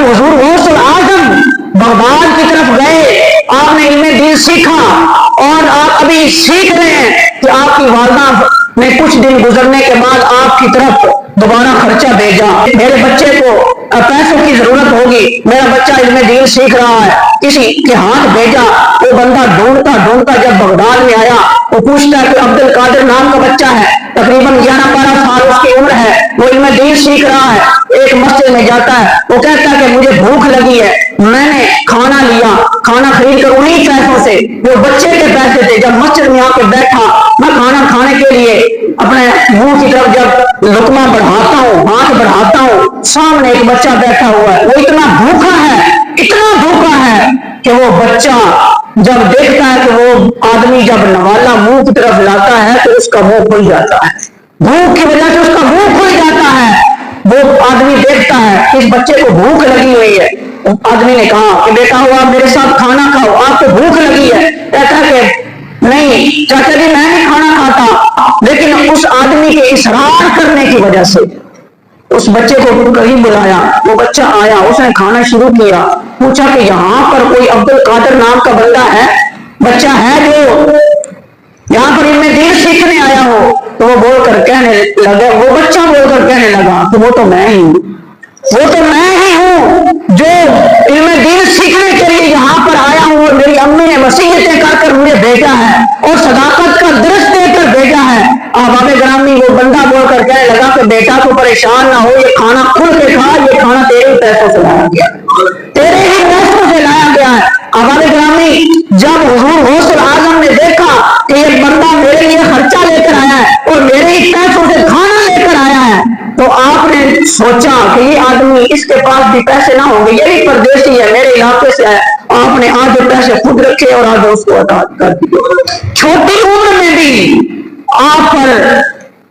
جب حضور غوث العظم بغداد کی طرف گئے، آپ نے علم دین سیکھا اور آپ ابھی سیکھ رہے ہیں کہ آپ کی والدہ نے کچھ دن گزرنے کے بعد آپ کی طرف دوبارہ خرچہ بھیجا، میرے بچے کو پیسوں کی ضرورت ہوگی، میرا بچہ علم دین سیکھ رہا ہے، کسی کے ہاتھ بھیجا۔ وہ بندہ ڈھونڈتا ڈھونڈتا جب بغداد میں آیا، وہ پوچھتا ہے کہ عبد القادر نام کا بچہ ہے، تقریباً 11-12 سال اس کی عمر ہے، وہ علم دین سیکھ رہا ہے، ایک مسجد میں جاتا ہے، وہ کہتا ہے کہ مجھے بھوک لگی ہے، میں نے کھانا لیا، کھانا خرید کر انہی پیسوں سے، وہ بچے کے پیسے تھے، جب مسجد میں آ کے بیٹھا، میں کھانا کھانے کے لیے اپنے منہ کی طرف جب لقمہ بڑھاتا ہوں، ہاتھ بڑھاتا ہوں، سامنے ایک بچہ بیٹھا ہوا ہے، وہ اتنا بھوکا ہے کہ وہ بچہ جب دیکھتا ہے کہ وہ آدمی جب نوالا منہ کی طرف لاتا ہے تو اس کا منہ کھل جاتا ہے، بھوک کی وجہ سے اس کا منہ کھل جاتا ہے۔ وہ آدمی دیکھتا ہے اس بچے کو بھوک لگی ہوئی ہے، آدمی نے کہا کہ بیٹا ہو آپ میرے ساتھ کھانا کھاؤ، آپ کو بھوک لگی ہے، کہتا ہے کہ نہیں چاچا جی میں نہیں کھانا کھاتا، لیکن اس آدمی کے اصرار کرنے کی وجہ سے اس بچے کو کہیں بلایا، وہ بچہ آیا، اس نے کھانا شروع کیا، پوچھا کہ یہاں پر کوئی عبد القادر نام کا بندہ ہے، بچہ ہے جو یہاں پر علم دین سیکھنے آیا ہو؟ تو وہ بول کر کہنے لگا، وہ بچہ بول کر کہنے لگا کہ وہ تو میں ہی ہوں جو علم دین سیکھنے کے لیے یہاں پر آیا ہوں، اور میری امی نے وصیتیں کر کر مجھے بھیجا ہے اور صداقت کا درس دے کر بھیجا ہے۔ احباب گرامی وہ بندہ بول کر کہنے لگا کہ بیٹا تو پریشان نہ ہو، یہ کھانا کھل کے کھا، یہ کھانا تیرے پیسوں سے لایا گیا ہے۔ احباب گرامی جب حضور غوث العظم نے دیکھا کہ یہ بندہ میرے لیے خرچہ لے کر آیا ہے اور میرے ہی پیسوں سے کھانا لے کر آیا ہے، تو آپ نے سوچا کہ یہ آدمی اس کے پاس بھی پیسے نہ ہوں گے، یہ بھی پردیسی ہے، میرے علاقے سے ہے، آپ نے آدھے پیسے خود رکھے اور آدھے اس کو عطا کر دیے۔ چھوٹی عمر میں بھی آپ پر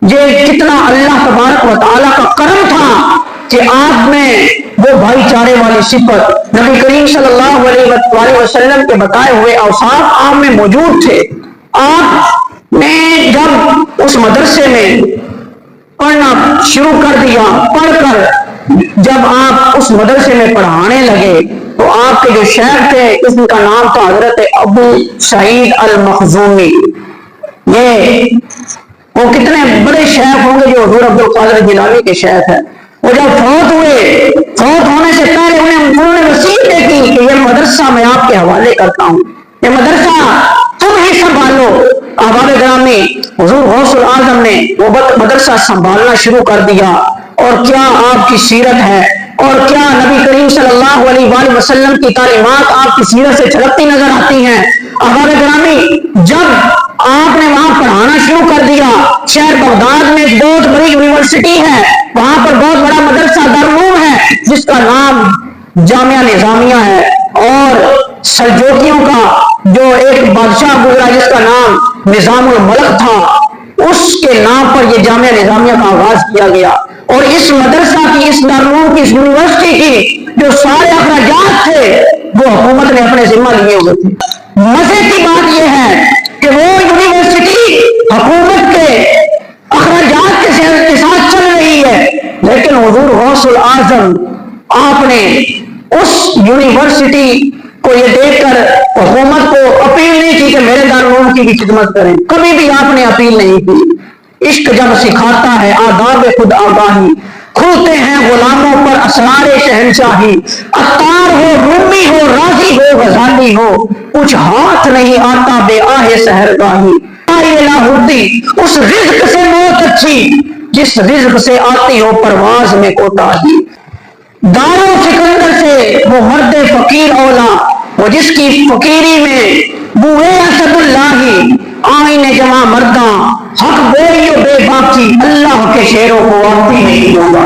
یہ کتنا اللہ تبارک و تعالیٰ کا کرم تھا کہ آپ میں وہ بھائی چارے والی صفت، نبی کریم صلی اللہ علیہ وسلم کے بتائے ہوئے اوصاف آپ میں موجود تھے۔ آپ نے جب اس مدرسے میں پڑھنا شروع کر دیا، پڑھ کر جب آپ اس مدرسے میں پڑھانے لگے تو آپ کے جو شیخ تھے اس کا نام تھا حضرت ابو سعید المخزومی۔ یہ وہ کتنے بڑے شیخ ہوں گے جو حضور عبد القادر جیلانی کے شیخ ہیں۔ وہ جب فوت ہوئے، فوت ہونے سے پہلے انہوں نے وصیت کی کہ یہ مدرسہ میں آپ کے حوالے کرتا ہوں، یہ مدرسہ تم ہی سنبھالو۔ احباب گرامی حضور غوث العظم نے وہ مدرسہ سنبھالنا شروع کر دیا، اور کیا آپ کی سیرت ہے، اور کیا نبی کریم صلی اللہ علیہ وآلہ وسلم کی تعلیمات آپ کی سیرت سے چھلکتی نظر آتی ہیں۔ احباب گرامی جب آپ نے وہاں پڑھانا شروع کر دیا، شہر بغداد میں ایک بہت بڑی یونیورسٹی ہے، وہاں پر بہت بڑا مدرسہ دارالعلوم ہے جس کا نام جامعہ نظامیہ ہے، اور سلجوکیوں کا جو ایک بادشاہ گزرا جس کا نام نظام الملک تھا، اس کے نام پر یہ جامعہ نظامیہ کا آغاز کیا گیا۔ اور اس مدرسہ کی، اس دارالعلوم کی، اس یونیورسٹی کی جو سارے اخراجات تھے وہ حکومت نے اپنے ذمہ لیے ہوئے تھے۔ مزے کی بات یہ ہے کہ وہ یونیورسٹی حکومت کے اخراجات کے ساتھ چل رہی ہے، لیکن حضور غوث العظم آپ نے اس یونیورسٹی کو یہ دیکھ کر حکومت کو اپیل نہیں کی کہ میرے دارالعلوم کی بھی خدمت کریں، کبھی بھی آپ نے اپیل نہیں کی۔ عشق جب سکھاتا ہے آداب خود آگاہی، کھلتے ہیں غلاموں پر اسرار شہنشاہی، عطار ہو، رومی ہو، راضی ہو، غزالی ہو، کچھ ہاتھ نہیں آتا بے آہ سحرگاہی، اس رزق سے موت اچھی جس رزق سے آتی ہو پرواز میں کوتاہی، دارو سکندر سے وہ مرد فقیر اولا، وہ جس کی فقیری میں بوئے اسد اللہ، آئین جمع مرداں حق بوئی و بے باکی، اللہ کے شیروں کو آتی نہیں ہوگا۔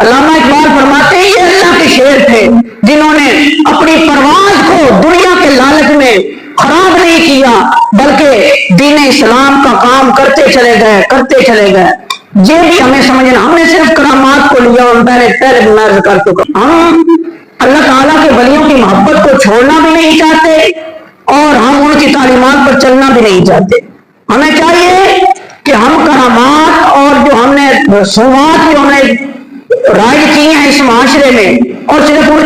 علامہ اقبال فرماتے ہیں یہ اللہ کے شیر تھے جنہوں نے اپنی پرواز کو دنیا کے لالچ میں خراب نہیں کیا، بلکہ دین اسلام کا کام کرتے چلے گئے۔ یہ بھی ہمیں سمجھنا، ہم نے صرف کرامات کو لیا اور پہلے بھی کر چکا، ہم اللہ تعالیٰ کے ولیوں کی محبت کو چھوڑنا بھی نہیں چاہتے اور ہم ان کی تعلیمات پر چلنا بھی نہیں چاہتے۔ ہمیں چاہیے کہ ہم کرامات اور جو ہم نے رسومات جو ہم نے رائج کی ہیں اس معاشرے میں، اور صرف ان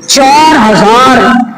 4000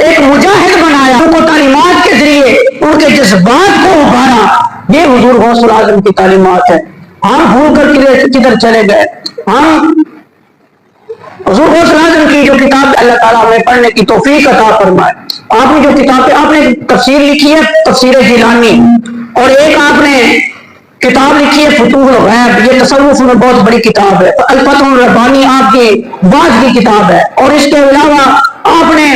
ایک مجاہد بنایا، ان کو تعلیمات کے ذریعے ان کے جذبات کو ابھارا. یہ حضور غوث الاعظم کی تعلیمات ہے. ہم بھول کر کدھر چلے گئے. ہم حضور غوث الاعظم کی جو کتاب اللہ تعالیٰ ہمیں پڑھنے کی توفیق عطا فرمائے. آپ نے جو کتاب آپ نے تفسیر لکھی ہے تفسیر جیلانی، اور ایک آپ نے کتاب لکھی ہے فتوح الغیب، یہ تصوف میں بہت بڑی کتاب ہے. الفتح الربانی آپ کی بعد کی کتاب ہے، اور اس کے علاوہ آپ نے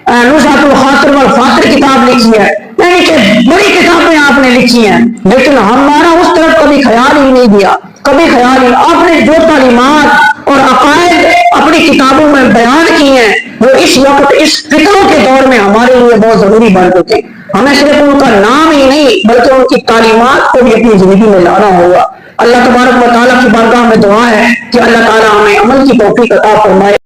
نزہۃ الخاطر والفاطر کتاب لکھی ہے. یعنی کہ بڑی کتابیں آپ نے لکھی ہیں، لیکن ہمارا اس طرف کبھی خیال ہی نہیں دیا، کبھی خیال ہی. آپ نے جو تعلیمات اور عقائد اپنی کتابوں میں بیان کی ہیں وہ اس وقت اس فتنوں کے دور میں ہمارے لیے بہت ضروری بن چکے. ہمیں صرف ان کا نام ہی نہیں بلکہ ان کی تعلیمات کو بھی اپنی زندگی میں لانا ہوگا. اللہ تبارک و تعالیٰ کی بارگاہ میں دعا ہے کہ اللہ تعالیٰ ہمیں عمل کی توفیق عطا فرمائے.